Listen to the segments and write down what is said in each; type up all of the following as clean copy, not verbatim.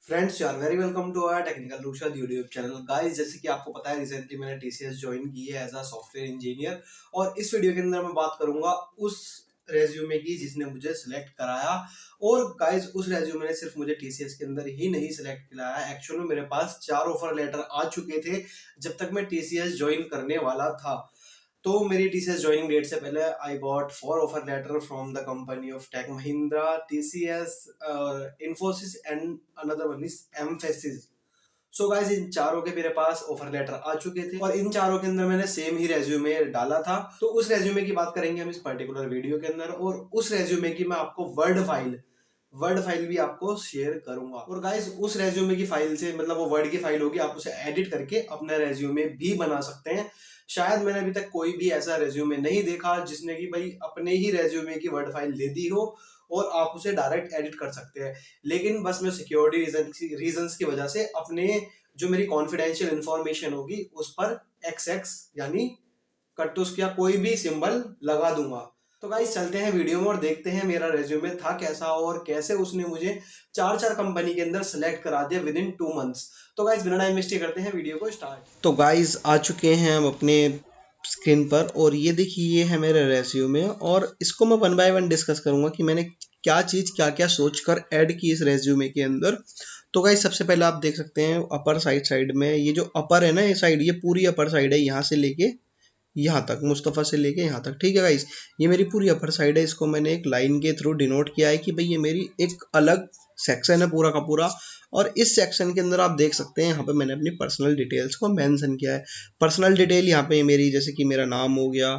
Friends, you are very welcome to our technical रूशद YouTube channel. Guys, जैसे कि आपको पता है, रिसेंटली मैंने टीसीएस ज्वाइन की है एज अ सॉफ्टवेयर इंजीनियर। और इस वीडियो के अंदर मैं बात करूंगा उस रेज्यूमे की जिसने मुझे सिलेक्ट कराया। और गाइस, उस रेज्यूमे ने सिर्फ मुझे टीसीएस के अंदर ही नहीं सिलेक्ट कराया, एक्चुअल में मेरे पास 4 ऑफर लेटर आ चुके थे जब तक मैं टीसीएस ज्वाइन करने वाला था। तो मेरी टीसीएस ज्वाइनिंग डेट से पहले I got 4 offer letter from the company of Tech Mahindra, TCS, Infosys and another one is Mphasis. So guys, इन चारों के मेरे पास ऑफर लेटर आ चुके थे और इन चारों के अंदर मैंने सेम ही रेज्यूमे डाला था। तो उस रेज्यूमे की बात करेंगे हम इस पर्टिकुलर वीडियो के अंदर, और उस रेज्यूमे की मैं आपको वर्ड फाइल भी आपको शेयर करूंगा। और गाइस, उस रेज्यूमे की फाइल से, मतलब वो वर्ड की फाइल होगी, आप उसे एडिट करके अपना रेज्यूमे भी बना सकते हैं। शायद मैंने अभी तक कोई भी ऐसा रेज्यूमे नहीं देखा जिसने कि भाई अपने ही रेज्यूमे की वर्ड फाइल दे दी हो और आप उसे डायरेक्ट एडिट कर सकते हैं। लेकिन बस मैं सिक्योरिटी रीजंस की वजह से अपने जो मेरी कॉन्फिडेंशियल इंफॉर्मेशन होगी उस पर XX यानी कट्टूस या कोई भी सिंबल लगा दूंगा। तो गाइस, चलते हैं वीडियो में और देखते हैं मेरा रेज्यूमे था कैसा और कैसे उसने मुझे चार चार कंपनी के अंदर सेलेक्ट करा दिया विद इन 2 मंथ्स। तो गाइस, बिना टाइम वेस्ट करते हैं वीडियो को स्टार्ट। तो गाइस, आ चुके हैं हम अपने स्क्रीन पर और ये देखिए, ये है मेरा रेज्यूमे और इसको मैं वन बाय वन डिस्कस करूंगा कि मैंने क्या चीज़ क्या क्या सोचकर ऐड की इस रेज्यूमे के अंदर। तो गाइस, सबसे पहले आप देख सकते हैं अपर साइड में, ये जो अपर है ना, ये साइड, ये पूरी अपर साइड है, यहाँ से लेके यहाँ तक, मुस्तफ़ा से लेके यहाँ तक। ठीक है गाइस, ये मेरी पूरी अपर साइड है। इसको मैंने एक लाइन के थ्रू डिनोट किया है कि भाई ये मेरी एक अलग सेक्शन है पूरा का पूरा। और इस सेक्शन के अंदर आप देख सकते हैं यहाँ पे मैंने अपनी पर्सनल डिटेल्स को मेंशन किया है। पर्सनल डिटेल यहाँ पे मेरी, जैसे कि मेरा नाम हो गया,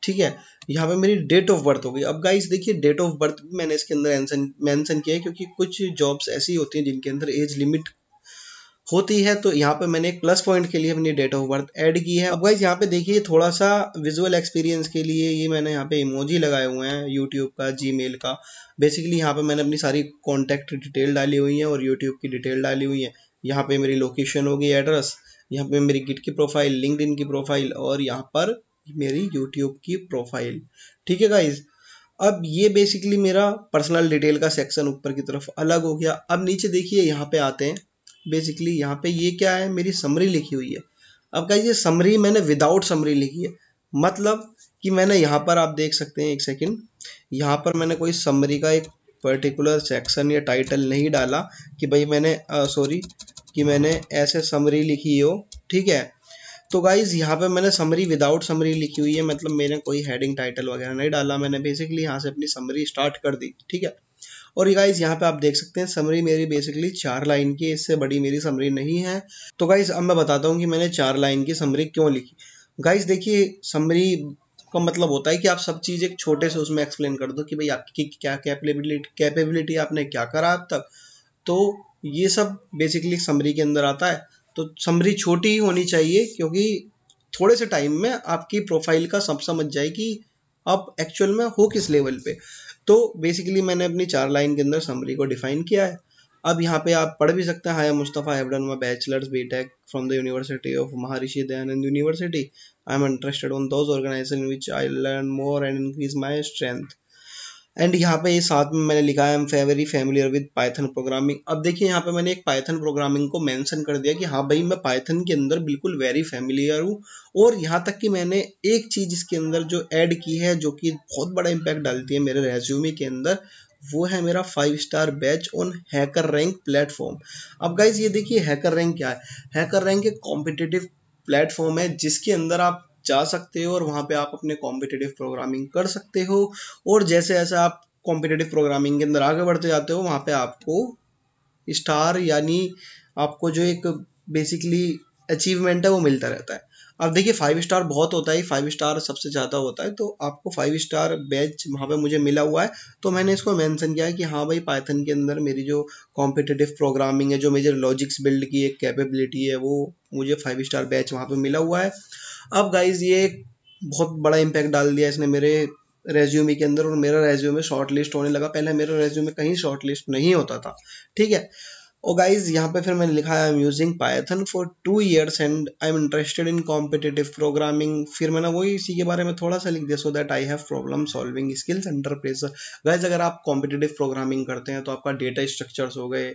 ठीक है। यहाँ पे मेरी डेट ऑफ बर्थ हो गई। अब गाइस देखिए, डेट ऑफ बर्थ भी मैंने इसके अंदर मेंशन किया है क्योंकि कुछ जॉब्स ऐसी होती हैं जिनके अंदर एज लिमिट होती है, तो यहाँ पे मैंने एक प्लस पॉइंट के लिए अपनी डेट ऑफ बर्थ ऐड की है। अब गाइस, यहाँ पे देखिए, थोड़ा सा विजुअल एक्सपीरियंस के लिए ये मैंने यहाँ पे इमोजी लगाए हुए हैं यूट्यूब का, जीमेल का। बेसिकली यहाँ पे मैंने अपनी सारी कॉन्टैक्ट डिटेल डाली हुई है और यूट्यूब की डिटेल डाली हुई है। यहाँ पे मेरी लोकेशन होगी, एड्रेस, यहाँ पे मेरी गिट की प्रोफाइल, लिंक्डइन की प्रोफाइल और यहाँ पर मेरी यूट्यूब की प्रोफाइल। ठीक है गाइज, अब ये बेसिकली मेरा पर्सनल डिटेल का सेक्शन ऊपर की तरफ अलग हो गया। अब नीचे देखिए, यहाँ पे आते हैं। बेसिकली यहाँ पे ये क्या है, मेरी समरी लिखी हुई है। अब गाइस, ये समरी मैंने विदाउट समरी लिखी है, मतलब कि मैंने यहाँ पर, आप देख सकते हैं, एक सेकंड, यहाँ पर मैंने कोई समरी का एक पर्टिकुलर सेक्शन या टाइटल नहीं डाला कि भाई मैंने सॉरी कि मैंने ऐसे समरी लिखी हो। ठीक है, तो गाइज यहाँ पे मैंने समरी विदाउट समरी लिखी हुई है, मतलब मैंने कोई हेडिंग टाइटल वगैरह नहीं डाला। मैंने बेसिकली यहाँ से अपनी समरी स्टार्ट कर दी। ठीक है, और गाइज यहाँ पे आप देख सकते हैं समरी मेरी बेसिकली 4 लाइन की, इससे बड़ी मेरी समरी नहीं है। तो गाइज, अब मैं बताता हूँ कि मैंने 4 लाइन की समरी क्यों लिखी। गाइज देखिए, समरी का मतलब होता है कि आप सब चीज़ एक छोटे से उसमें एक्सप्लेन कर दो कि भाई आपकी क्या कैपेबिलिटी आपने क्या करा अब तक। तो ये सब बेसिकली समरी के अंदर आता है। तो समरी छोटी ही होनी चाहिए क्योंकि थोड़े से टाइम में आपकी प्रोफाइल का सब समझ जाए कि आप एक्चुअल में हो किस लेवल पे। तो बेसिकली मैंने अपनी 4 लाइन के अंदर समरी को डिफाइन किया है। अब यहाँ पे आप पढ़ भी सकते हैं, hi Mustafa, I have done my bachelors BTech from the university of Maharshi Dayanand university. I am interested on those organisation in which I learn more and increase my strength. And यहाँ पे साथ में मैंने लिखा है I am very familiar with Python programming. अब देखिए, यहाँ पे मैंने एक पाइथन प्रोग्रामिंग को मेंशन कर दिया कि हाँ भाई, मैं पाइथन के अंदर बिल्कुल वेरी फैमिलियर हूँ। और यहाँ तक कि मैंने एक चीज़ इसके अंदर जो ऐड की है, जो कि बहुत बड़ा इम्पैक्ट डालती है मेरे रेज्यूमे के अंदर, वो है मेरा 5 star batch on hacker rank platform. अब गाइज ये देखिए, हैकर रैंक क्या है। हैकर रैंक एक कॉम्पिटिटिव प्लेटफॉर्म है जिसके अंदर आप जा सकते हो और वहाँ पे आप अपने कॉम्पिटिटिव प्रोग्रामिंग कर सकते हो। और जैसे जैसे आप कॉम्पिटिटिव प्रोग्रामिंग के अंदर आगे बढ़ते जाते हो, वहाँ पे आपको स्टार यानी आपको जो एक बेसिकली अचीवमेंट है वो मिलता रहता है। अब देखिए, 5 स्टार बहुत होता है, 5 स्टार सबसे ज़्यादा होता है, तो आपको 5 स्टार बैच वहाँ पे मुझे मिला हुआ है। तो मैंने इसको मेंशन किया है कि हाँ भाई, पाइथन के अंदर मेरी जो कॉम्पिटिटिव प्रोग्रामिंग है, जो मेजर लॉजिक्स बिल्ड की एक कैपेबिलिटी है, वो मुझे 5 स्टार बैच वहाँ पे मिला हुआ है। अब गाइज, ये बहुत बड़ा इम्पैक्ट डाल दिया इसने मेरे रेज्यूमे के अंदर और मेरा रेज्यूमे शॉर्ट लिस्ट होने लगा। पहले मेरा रेज्यूमे कहीं शॉर्ट लिस्ट नहीं होता था। ठीक है, और गाइज यहाँ पे फिर मैंने लिखा है I am using Python for 2 years and I am interested in competitive programming. फिर मैंने वही इसी के बारे में थोड़ा सा लिख दिया, so that I have problem solving skills under pressure. Guys, अगर आप कॉम्पिटिटिव प्रोग्रामिंग करते हैं तो आपका डेटा स्ट्रक्चर्स हो गए,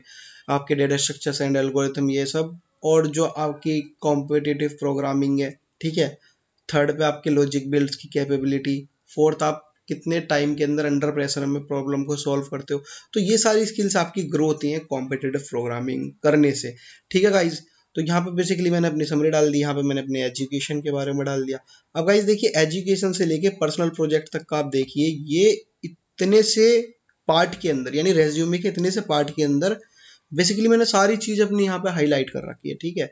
आपके डेटा स्ट्रक्चर्स एंड एल्गोरिथम ये सब, और जो आपकी कॉम्पिटिटिव प्रोग्रामिंग है, ठीक है। थर्ड पे आपके लॉजिक बिल्ड्स की कैपेबिलिटी। फोर्थ, आप कितने टाइम के अंदर अंडर प्रेशर में प्रॉब्लम को सॉल्व करते हो। तो ये सारी स्किल्स आपकी ग्रो होती हैं कॉम्पिटिटिव प्रोग्रामिंग करने से, ठीक है गाइज। तो यहाँ पे बेसिकली मैंने अपनी समरी डाल दी, यहाँ पे मैंने अपने एजुकेशन के बारे में डाल दिया। अब गाइज देखिए, एजुकेशन से लेके पर्सनल प्रोजेक्ट तक का आप देखिए, ये इतने से पार्ट के अंदर, यानी रेज्यूमे के इतने से पार्ट के अंदर बेसिकली मैंने सारी चीज अपनी यहाँ पे हाईलाइट कर रखी है, ठीक है।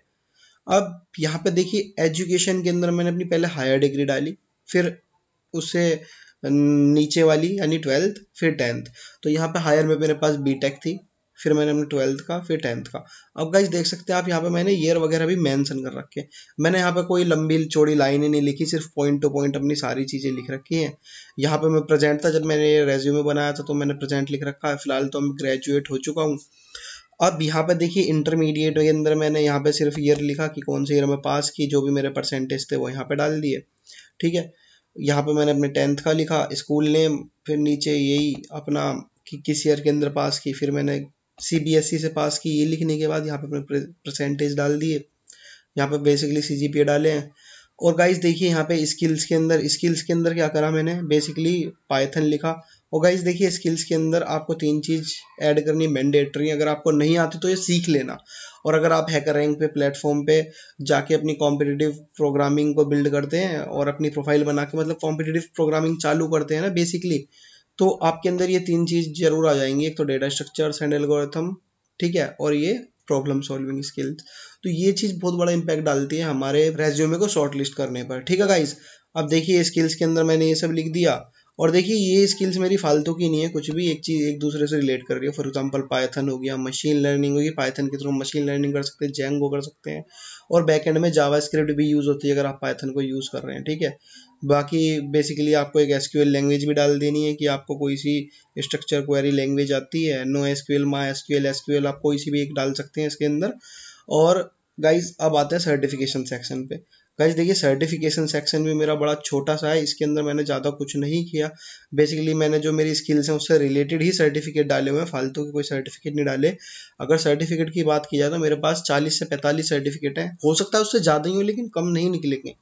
अब यहाँ पे देखिए, एजुकेशन के अंदर मैंने अपनी पहले हायर डिग्री डाली, फिर उससे नीचे वाली यानी 12th, फिर 10th। तो यहाँ पे हायर में मेरे पास बीटेक थी, फिर मैंने अपने 12th का, फिर 10th का। अब गाइज देख सकते हैं आप, यहाँ पे मैंने ईयर वगैरह भी मेंशन कर रखे हैं। मैंने यहाँ पे कोई लंबी चौड़ी लाइनें नहीं लिखी, सिर्फ पॉइंट टू पॉइंट अपनी सारी चीजें लिख रखी हैं। यहाँ पे मैं प्रेजेंट था, जब मैंने रेज्यूमे बनाया था तो मैंने प्रेजेंट लिख रखा है। फिलहाल तो मैं ग्रेजुएट हो चुका हूँ। अब यहाँ पे देखिए, इंटरमीडिएट के अंदर मैंने यहाँ पे सिर्फ ईयर लिखा कि कौन से ईयर में पास की, जो भी मेरे परसेंटेज थे वो यहाँ पे डाल दिए, ठीक है। यहाँ पे मैंने अपने 10th का लिखा, स्कूल नेम, फिर नीचे यही अपना कि किस ईयर के अंदर पास की, फिर मैंने सीबीएसई से पास की, ये लिखने के बाद यहाँ पे अपने परसेंटेज डाल दिए, यहाँ पे बेसिकली सीजीपीए डाले हैं। और गाइस देखिए, यहाँ पे स्किल्स के अंदर क्या करा मैंने, बेसिकली पाइथन लिखा। और गाइस देखिए, स्किल्स के अंदर आपको 3 चीज ऐड करनी मैंडेटरी, अगर आपको नहीं आती तो ये सीख लेना। और अगर आप हैकर रैंक पे प्लेटफॉर्म पे जाके अपनी कॉम्पिटिटिव प्रोग्रामिंग को बिल्ड करते हैं और अपनी प्रोफाइल बना के मतलब कॉम्पिटिटिव प्रोग्रामिंग चालू करते हैं ना बेसिकली, तो आपके अंदर ये 3 चीज जरूर आ जाएंगी। एक तो डेटा स्ट्रक्चर्स एंड एल्गोरिथम, ठीक है, और ये प्रॉब्लम सॉल्विंग स्किल्स। तो ये चीज बहुत बड़ा इंपैक्ट डालती है हमारे रेज्यूमे को शॉर्ट लिस्ट करने पर, ठीक है गाइज। अब देखिए, स्किल्स के अंदर मैंने ये सब लिख दिया। और देखिए, ये स्किल्स मेरी फालतू की नहीं है, कुछ भी एक चीज एक दूसरे से रिलेट कर रही है। फॉर एग्जांपल, पाइथन हो गया, मशीन लर्निंग होगी, पाइथन के थ्रू मशीन लर्निंग कर सकते हैं, जेंगो कर सकते हैं, और बैकएंड में जावास्क्रिप्ट भी यूज होती है अगर आप पाइथन को यूज कर रहे हैं, ठीक है। बाकी बेसिकली आपको एक एसक्यूएल लैंग्वेज भी डाल देनी है कि आपको कोई सी स्ट्रक्चर क्वेरी लैंग्वेज आती है, no SQL, my SQL, SQL, आप कोई सी भी एक डाल सकते हैं इसके अंदर। और गाइज अब आते हैं सर्टिफिकेशन सेक्शन पे। गाइज देखिए, सर्टिफिकेशन सेक्शन भी मेरा बड़ा छोटा सा है, इसके अंदर मैंने ज़्यादा कुछ नहीं किया। बेसिकली मैंने जो मेरी स्किल्स हैं उससे रिलेटेड ही सर्टिफिकेट डाले हुए हैं, फालतू के कोई सर्टिफिकेट नहीं डाले। अगर सर्टिफिकेट की बात की जाए तो मेरे पास 40 से 45 सर्टिफिकेट हैं, हो सकता है उससे ज़्यादा ही हो लेकिन कम नहीं निकलेंगे।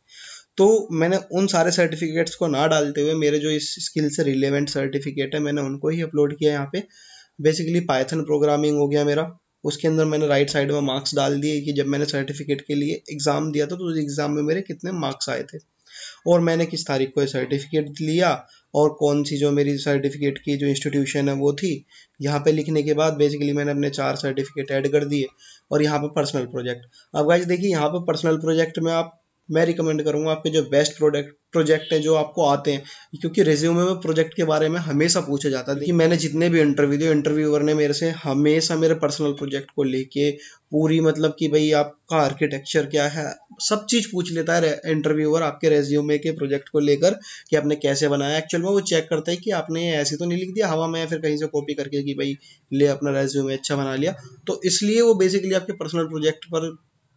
तो मैंने उन सारे सर्टिफिकेट्स को ना डालते हुए मेरे जो इस स्किल से रिलेवेंट सर्टिफिकेट है मैंने उनको ही अपलोड किया यहाँ पे। बेसिकली पाइथन प्रोग्रामिंग हो गया मेरा, उसके अंदर मैंने राइट साइड में मार्क्स डाल दिए कि जब मैंने सर्टिफिकेट के लिए एग्ज़ाम दिया था तो उस एग्ज़ाम में मेरे कितने मार्क्स आए थे, और मैंने किस तारीख को ये सर्टिफिकेट लिया, और कौन सी जो मेरी सर्टिफिकेट की जो इंस्टीट्यूशन है वो थी। यहाँ पे लिखने के बाद बेसिकली मैंने अपने 4 सर्टिफिकेट ऐड कर दिए। और यहाँ पे पर्सनल प्रोजेक्ट। अब गाइज देखिए, यहाँ पे पर्सनल प्रोजेक्ट में मैं रिकमेंड करूंगा आपके जो बेस्ट प्रोजेक्ट है जो आपको आते हैं, क्योंकि रिज्यूमे में प्रोजेक्ट के बारे में हमेशा पूछा जाता है। देखिए, मैंने जितने भी इंटरव्यू दिए, इंटरव्यूअर ने मेरे से हमेशा मेरे पर्सनल प्रोजेक्ट को लेके पूरी मतलब कि भाई आपका आर्किटेक्चर क्या है, सब चीज़ पूछ लेता है इंटरव्यूअर आपके रेज्यूमे के प्रोजेक्ट को लेकर कि आपने कैसे बनाया। एक्चुअल में वो चेक करता है कि आपने ऐसे तो नहीं लिख दिया हवा में या फिर कहीं से कॉपी करके कि भाई ले अपना रेज्यूमे अच्छा बना लिया। तो इसलिए वो बेसिकली आपके पर्सनल प्रोजेक्ट पर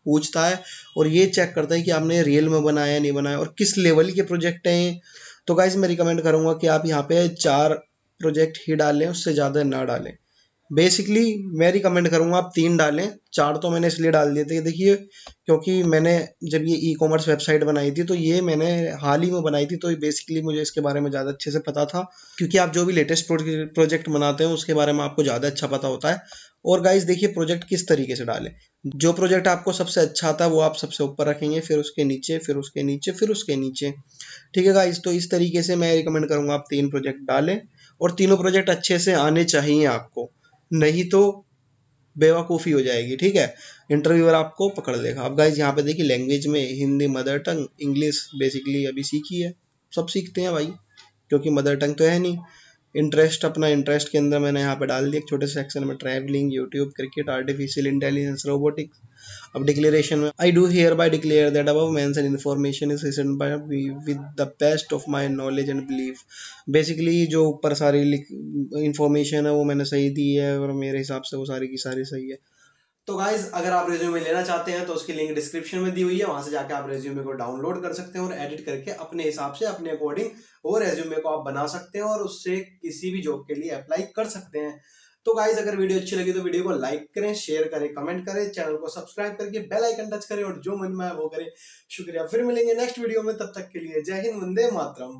पूछता है और ये चेक करता है कि आपने रियल में बनाया नहीं बनाया और किस लेवल के प्रोजेक्ट हैं। तो गाइज मैं रिकमेंड करूंगा कि आप यहाँ पे 4 प्रोजेक्ट ही डालें, उससे ज़्यादा ना डालें। बेसिकली मैं रिकमेंड करूंगा आप 3 डालें, 4 तो मैंने इसलिए डाल दिए थे, देखिए क्योंकि मैंने जब ये ई कॉमर्स वेबसाइट बनाई थी तो ये मैंने हाल ही में बनाई थी, तो बेसिकली मुझे इसके बारे में ज़्यादा अच्छे से पता था, क्योंकि आप जो भी लेटेस्ट प्रोजेक्ट बनाते हैं उसके बारे में आपको ज़्यादा अच्छा पता होता है। और गाइज देखिए, प्रोजेक्ट किस तरीके से डालें, जो प्रोजेक्ट आपको सबसे अच्छा आता है वो आप सबसे ऊपर रखेंगे, फिर उसके नीचे, फिर उसके नीचे, फिर उसके नीचे, ठीक है गाइज। तो इस तरीके से मैं रिकमेंड करूंगा आप 3 प्रोजेक्ट डालें, और तीनों प्रोजेक्ट अच्छे से आने चाहिए आपको, नहीं तो बेवकूफ़ी हो जाएगी, ठीक है। इंटरव्यूअर आपको पकड़ लेगा। अब गाइज यहाँ पे देखिए, लैंग्वेज में Hindi mother tongue, English basically अभी सीखी है, सब सीखते हैं भाई, क्योंकि मदर टंग तो है नहीं। इंटरेस्ट, अपना इंटरेस्ट के अंदर मैंने यहाँ पे डाल दिया एक छोटे सेक्शन में, travelling, YouTube, cricket, artificial intelligence, robotics. अब डिक्लेरेशन में, I do hereby declare that above mention information is written by with the best of my knowledge and belief. Basically जो ऊपर सारी इंफॉर्मेशन है वो मैंने सही दी है और मेरे हिसाब से वो सारी की सारी सही है। तो गाइज अगर आप रेज्यूमे लेना चाहते हैं तो उसकी लिंक डिस्क्रिप्शन में दी हुई है, वहां से जाके आप रेज्यूमे को डाउनलोड कर सकते हैं और एडिट करके अपने हिसाब से अपने अकॉर्डिंग वो रेज्यूमे को आप बना सकते हैं और उससे किसी भी जॉब के लिए अप्लाई कर सकते हैं। तो गाइस अगर वीडियो अच्छी लगी तो वीडियो को लाइक करें, शेयर करें, कमेंट करें, चैनल को सब्सक्राइब करके बेल आइकन टच करें और जो मन में है वो करें। शुक्रिया, फिर मिलेंगे नेक्स्ट वीडियो में, तब तक के लिए जय हिंद, वंदे मातरम।